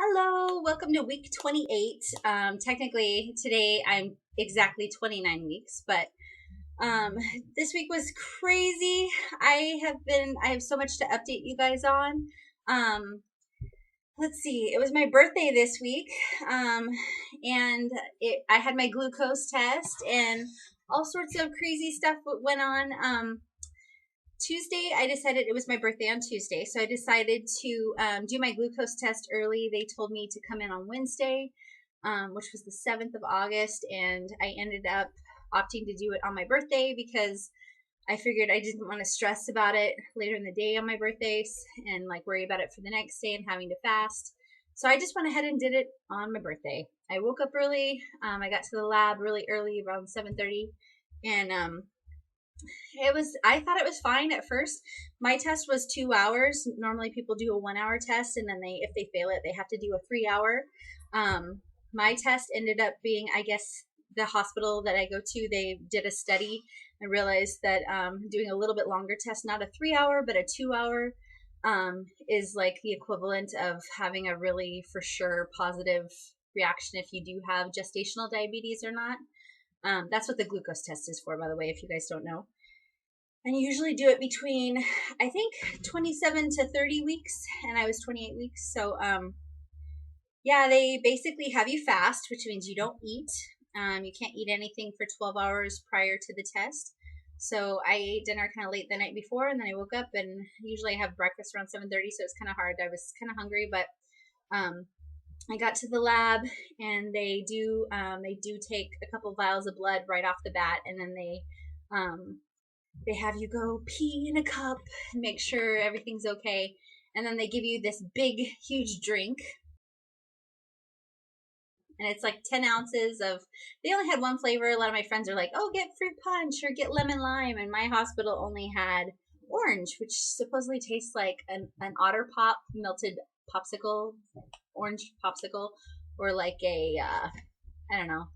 Hello, welcome to week 28. Technically, today I'm exactly 29 weeks, but um, this week was crazy. I have so much to update you guys on. Um, let's see, it was my birthday this week, and I had my glucose test, and all sorts of crazy stuff went on. Tuesday, I decided it was my birthday on Tuesday, so I decided to do my glucose test early. They told me to come in on Wednesday, which was the 7th of August, and I ended up opting to do it on my birthday because I figured I didn't want to stress about it later in the day on my birthday and like worry about it for the next day and having to fast. So I just went ahead and did it on my birthday. I woke up early. I got to the lab really early, around 7:30, and I thought it was fine at first. My test was 2 hours. Normally people do a 1 hour test, and then if they fail it, they have to do a 3 hour. My test ended up being, I guess, the hospital that I go to, they did a study and realized that doing a little bit longer test, not a 3 hour, but a 2 hour, is like the equivalent of having a really for sure positive reaction if you do have gestational diabetes or not. That's what the glucose test is for, by the way, if you guys don't know. And you usually do it between, I think, 27 to 30 weeks, and I was 28 weeks. So, yeah, they basically have you fast, which means you don't eat. You can't eat anything for 12 hours prior to the test. So I ate dinner kind of late the night before, and then I woke up, and usually I have breakfast around 7:30, so it's kind of hard. I was kind of hungry, but I got to the lab, and they do take a couple vials of blood right off the bat, and then they have you go pee in a cup and make sure everything's okay. And then they give you this big, huge drink. And it's like 10 ounces of, they only had one flavor. A lot of my friends are like, oh, get fruit punch or get lemon lime. And my hospital only had orange, which supposedly tastes like an Otter Pop melted popsicle, orange popsicle, or like I don't know,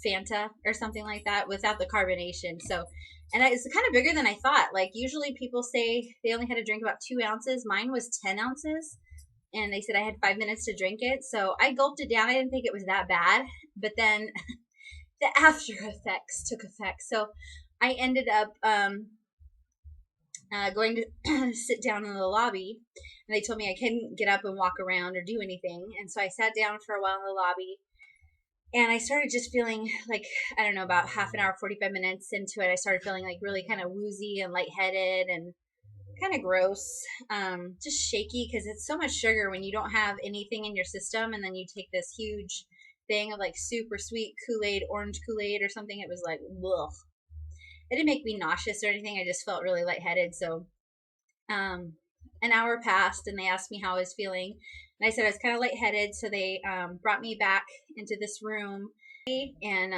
Fanta or something like that without the carbonation. So, and it's kind of bigger than I thought. Like usually people say they only had to drink about 2 ounces. Mine was 10 ounces, and they said I had 5 minutes to drink it. So I gulped it down. I didn't think it was that bad, but then the after effects took effect. So I ended up going to sit down in the lobby, and they told me I couldn't get up and walk around or do anything. And so I sat down for a while in the lobby, and I started just feeling like, I don't know, about half an hour, 45 minutes into it, I started feeling like really kind of woozy and lightheaded and kind of gross, just shaky because it's so much sugar when you don't have anything in your system, and then you take this huge thing of like super sweet Kool-Aid, orange Kool-Aid or something. It was like, ugh. It didn't make me nauseous or anything. I just felt really lightheaded. So an hour passed, and they asked me how I was feeling, and I said I was kind of lightheaded. So they brought me back into this room, and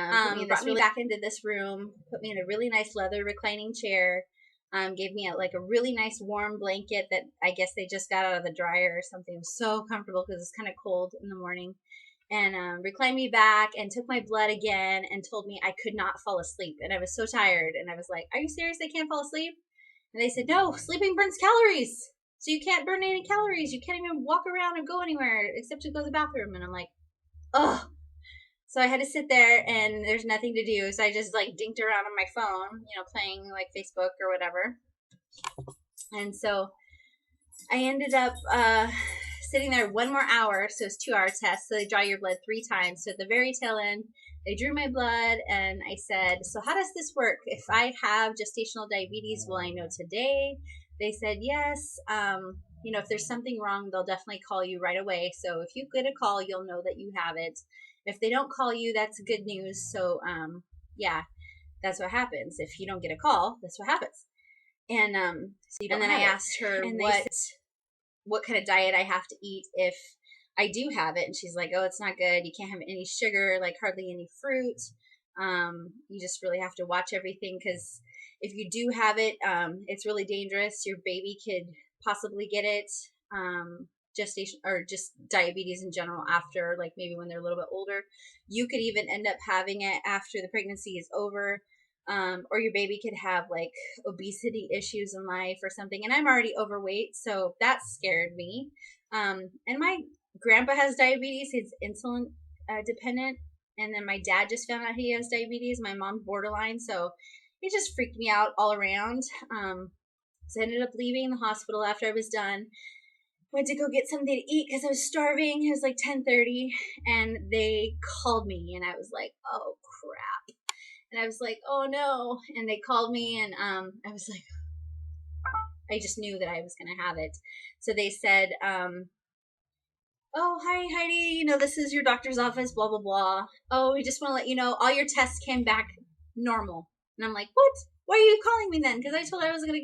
back into this room, put me in a really nice leather reclining chair, gave me a really nice warm blanket that I guess they just got out of the dryer or something. It was so comfortable because it's kind of cold in the morning, and reclined me back and took my blood again and told me I could not fall asleep. And I was so tired, and I was like, are you serious? I can't fall asleep? And they said, no, sleeping burns calories. So you can't burn any calories. You can't even walk around and go anywhere except to go to the bathroom. And I'm like, ugh. So I had to sit there, and there's nothing to do. So I just like dinked around on my phone, playing like Facebook or whatever. And so I ended up sitting there one more hour. So it's 2 hour test. So they draw your blood 3 times. So at the very tail end, they drew my blood, and I said, so how does this work? If I have gestational diabetes, will I know today? They said, yes. If there's something wrong, they'll definitely call you right away. So if you get a call, you'll know that you have it. If they don't call you, that's good news. So, yeah, that's what happens. If you don't get a call, that's what happens. And then I asked her what kind of diet I have to eat if I do have it, and she's like, oh, it's not good. You can't have any sugar, like hardly any fruit. You just really have to watch everything, because if you do have it, it's really dangerous. Your baby could possibly get it, gestation or just diabetes in general after, like maybe when they're a little bit older. You could even end up having it after the pregnancy is over. Or your baby could have like obesity issues in life or something. And I'm already overweight, so that scared me. And grandpa has diabetes. He's insulin dependent. And then my dad just found out he has diabetes. My mom's borderline. So it just freaked me out all around. So I ended up leaving the hospital after I was done. Went to go get something to eat because I was starving. It was like 10:30, and they called me, and I was like, "Oh crap!" And I was like, "Oh no!" And they called me, and I was like, I just knew that I was gonna have it. So they said, "Oh, hi Heidi, this is your doctor's office, blah blah blah. Oh, we just want to let you know all your tests came back normal." And I'm like, "What? Why are you calling me then?" Because I was told I wasn't gonna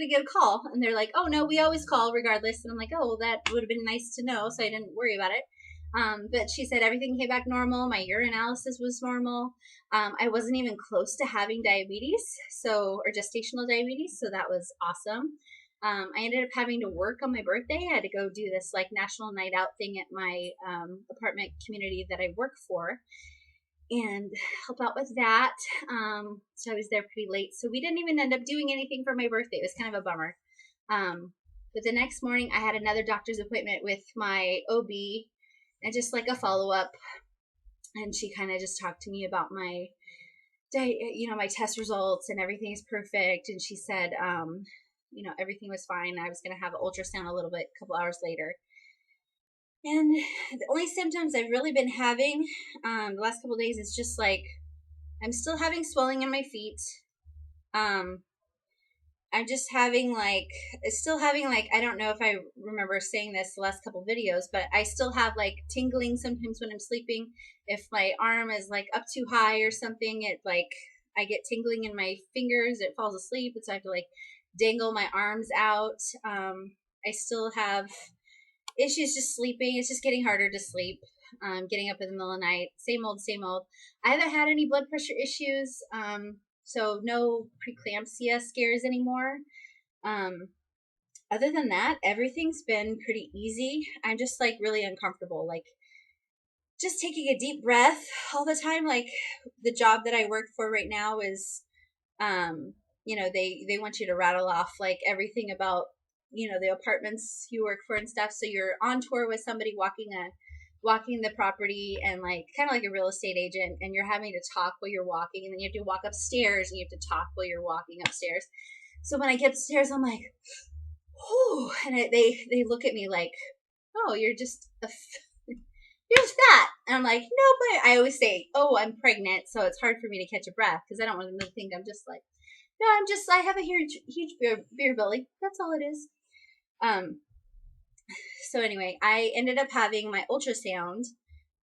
get a call. And they're like, "Oh no, we always call regardless." And I'm like, "Oh, well, that would have been nice to know, so I didn't worry about it." But she said everything came back normal. My urinalysis was normal. I wasn't even close to having diabetes, or gestational diabetes, so that was awesome. I ended up having to work on my birthday. I had to go do this like national night out thing at my apartment community that I work for and help out with that. So I was there pretty late. So we didn't even end up doing anything for my birthday. It was kind of a bummer. But the next morning I had another doctor's appointment with my OB and just like a follow up. And she kind of just talked to me about my my test results and everything is perfect. And she said, everything was fine. I was going to have an ultrasound a couple hours later. And the only symptoms I've really been having the last couple of days is just like I'm still having swelling in my feet. I'm just having I don't know if I remember saying this the last couple videos, but I still have like tingling sometimes when I'm sleeping. If my arm is like up too high or something, I get tingling in my fingers. It falls asleep, and so I have to like dangle my arms out. I still have issues just sleeping. It's just getting harder to sleep. Getting up in the middle of the night. Same old, same old. I haven't had any blood pressure issues. So no preeclampsia scares anymore. Other than that, everything's been pretty easy. I'm just like really uncomfortable. Like just taking a deep breath all the time. Like the job that I work for right now is, they want you to rattle off like everything about, the apartments you work for and stuff. So you're on tour with somebody walking the property and like kind of like a real estate agent, and you're having to talk while you're walking, and then you have to walk upstairs and you have to talk while you're walking upstairs. So when I get upstairs, I'm like, whew, and they look at me like, "Oh, you're just fat." And I'm like, "No," but I always say, "Oh, I'm pregnant, so it's hard for me to catch a breath because I don't want them to think I'm just like, no, I have a huge beer belly. That's all it is." So anyway, I ended up having my ultrasound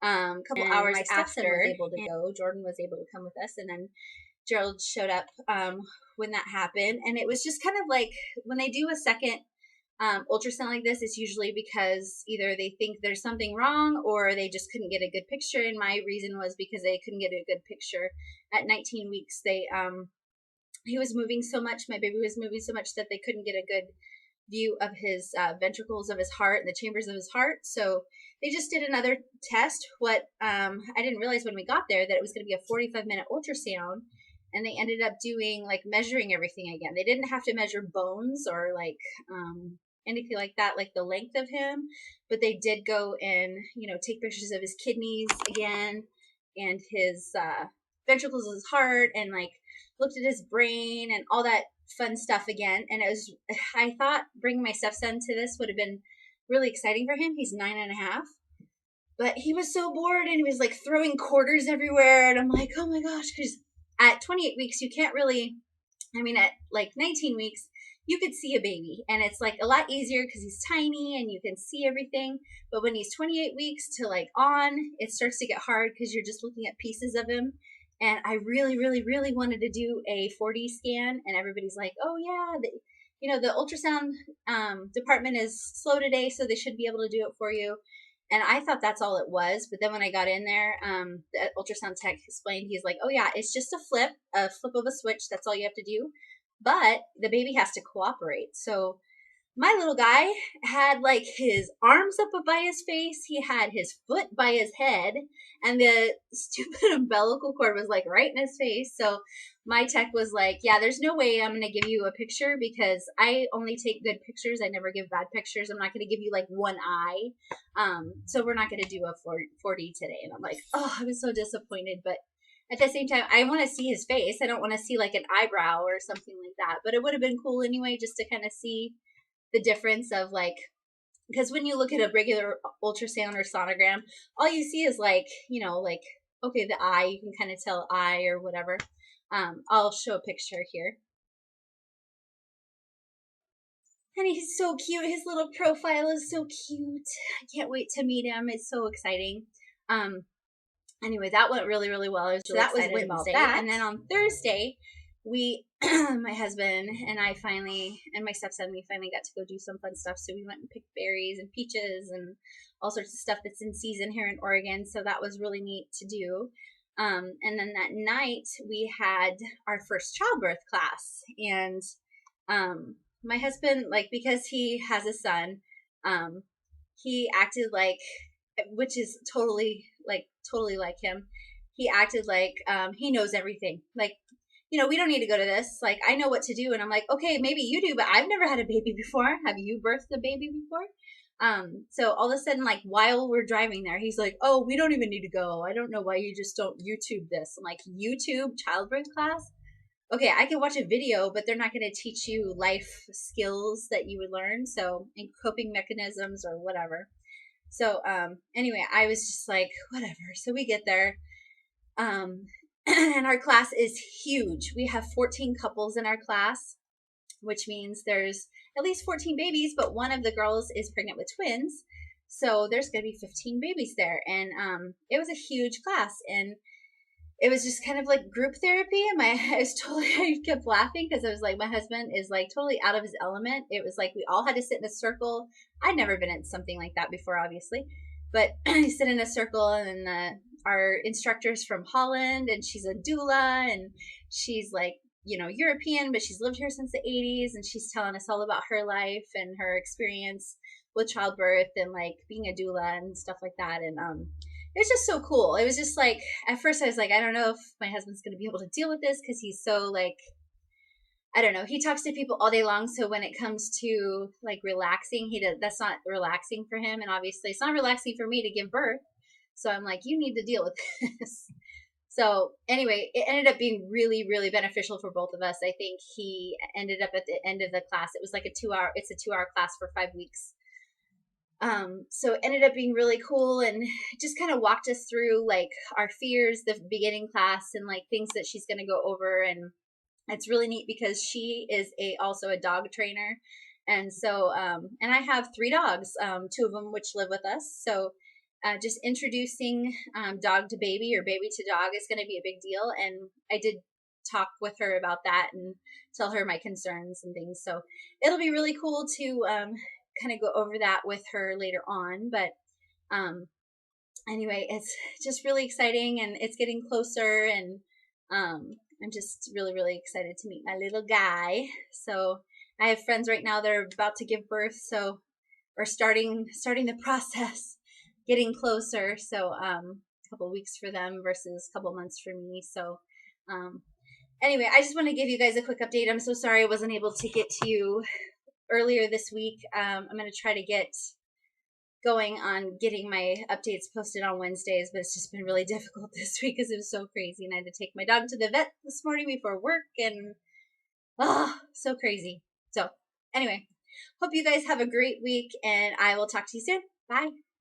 a couple hours my after. stepson was able to go. Jordan was able to come with us, and then Gerald showed up when that happened. And it was just kind of like when they do a second ultrasound like this, it's usually because either they think there's something wrong or they just couldn't get a good picture. And my reason was because they couldn't get a good picture at 19 weeks. He was moving so much, my baby was moving so much that they couldn't get a good view of his ventricles of his heart and the chambers of his heart. So they just did another test. What I didn't realize when we got there that it was going to be a 45-minute ultrasound, and they ended up doing like measuring everything again. They didn't have to measure bones or like anything like that, like the length of him, but they did go and take pictures of his kidneys again and his ventricles of his heart, and like looked at his brain and all that fun stuff again. And I thought bringing my stepson to this would have been really exciting for him. He's 9.5, but he was so bored and he was like throwing quarters everywhere. And I'm like, oh my gosh, because at 28 weeks, you can't really, at like 19 weeks, you could see a baby, and it's like a lot easier because he's tiny and you can see everything. But when he's 28 weeks to like on, it starts to get hard because you're just looking at pieces of him. And I really, really, really wanted to do a 4D scan, and everybody's like, "Oh yeah, the ultrasound department is slow today, so they should be able to do it for you." And I thought that's all it was. But then when I got in there, the ultrasound tech explained, he's like, "Oh yeah, it's just a flip of a switch. That's all you have to do. But the baby has to cooperate." So my little guy had like his arms up by his face, he had his foot by his head, and the stupid umbilical cord was like right in his face. So my tech was like, yeah, there's no way I'm going to give you a picture because I only take good pictures. I never give bad pictures. I'm not going to give you like one eye. So we're not going to do a 4D today. And I'm like, oh, I was so disappointed. But at the same time, I want to see his face. I don't want to see like an eyebrow or something like that. But it would have been cool anyway, just to kind of see the difference of like, because when you look at a regular ultrasound or sonogram, all you see is like, like, okay, the eye, you can kind of tell eye or whatever. I'll show a picture here. And he's so cute. His little profile is so cute. I can't wait to meet him. It's so exciting. Um, anyway, that went really, really well. I was really excited about that. And then on Thursday, we, my husband and I finally, and my stepson, we finally got to go do some fun stuff. So we went and picked berries and peaches and all sorts of stuff that's in season here in Oregon. So that was really neat to do. And then that night we had our first childbirth class, and my husband, like, because he has a son, he acted like, which is totally like him. He acted like he knows everything. Like, we don't need to go to this. Like, I know what to do. And I'm like, okay, maybe you do, but I've never had a baby before. Have you birthed a baby before? So all of a sudden, like, while we're driving there, he's like, oh, we don't even need to go. I don't know why you just don't YouTube this. I'm like, YouTube childbirth class? Okay, I can watch a video, but they're not going to teach you life skills that you would learn. So, and coping mechanisms or whatever. So, anyway, I was just like, whatever. So we get there. And our class is huge. We have 14 couples in our class, which means there's at least 14 babies, but one of the girls is pregnant with twins. So there's going to be 15 babies there. And it was a huge class. And it was just kind of like group therapy. And I kept laughing because I was like, my husband is like totally out of his element. It was like we all had to sit in a circle. I'd never been in something like that before, obviously. But you sit in a circle, and our instructor's from Holland, and she's a doula, and she's like, European, but she's lived here since the 80s, and she's telling us all about her life and her experience with childbirth and like being a doula and stuff like that. And it was just so cool. It was just like, at first I was like, I don't know if my husband's going to be able to deal with this because he's so like, I don't know. He talks to people all day long. So when it comes to like relaxing, that's not relaxing for him. And obviously it's not relaxing for me to give birth. So I'm like, you need to deal with this. So anyway, it ended up being really, really beneficial for both of us. I think he ended up at the end of the class. It was like it's a 2-hour class for 5 weeks. So it ended up being really cool, and just kind of walked us through like our fears, the beginning class, and like things that she's going to go over. And it's really neat because she is also a dog trainer. And so, and I have 3 dogs, 2 of them which live with us. So just introducing dog to baby or baby to dog is going to be a big deal. And I did talk with her about that and tell her my concerns and things. So it'll be really cool to kind of go over that with her later on. But anyway, it's just really exciting, and it's getting closer, and I'm just really, really excited to meet my little guy. So I have friends right now that are about to give birth, so or starting the process, getting closer. So a couple weeks for them versus a couple months for me. So anyway, I just want to give you guys a quick update. I'm so sorry I wasn't able to get to you earlier this week. I'm going to try to get going on getting my updates posted on Wednesdays, but it's just been really difficult this week because it was so crazy, and I had to take my dog to the vet this morning before work, and so crazy. So anyway, hope you guys have a great week, and I will talk to you soon. Bye.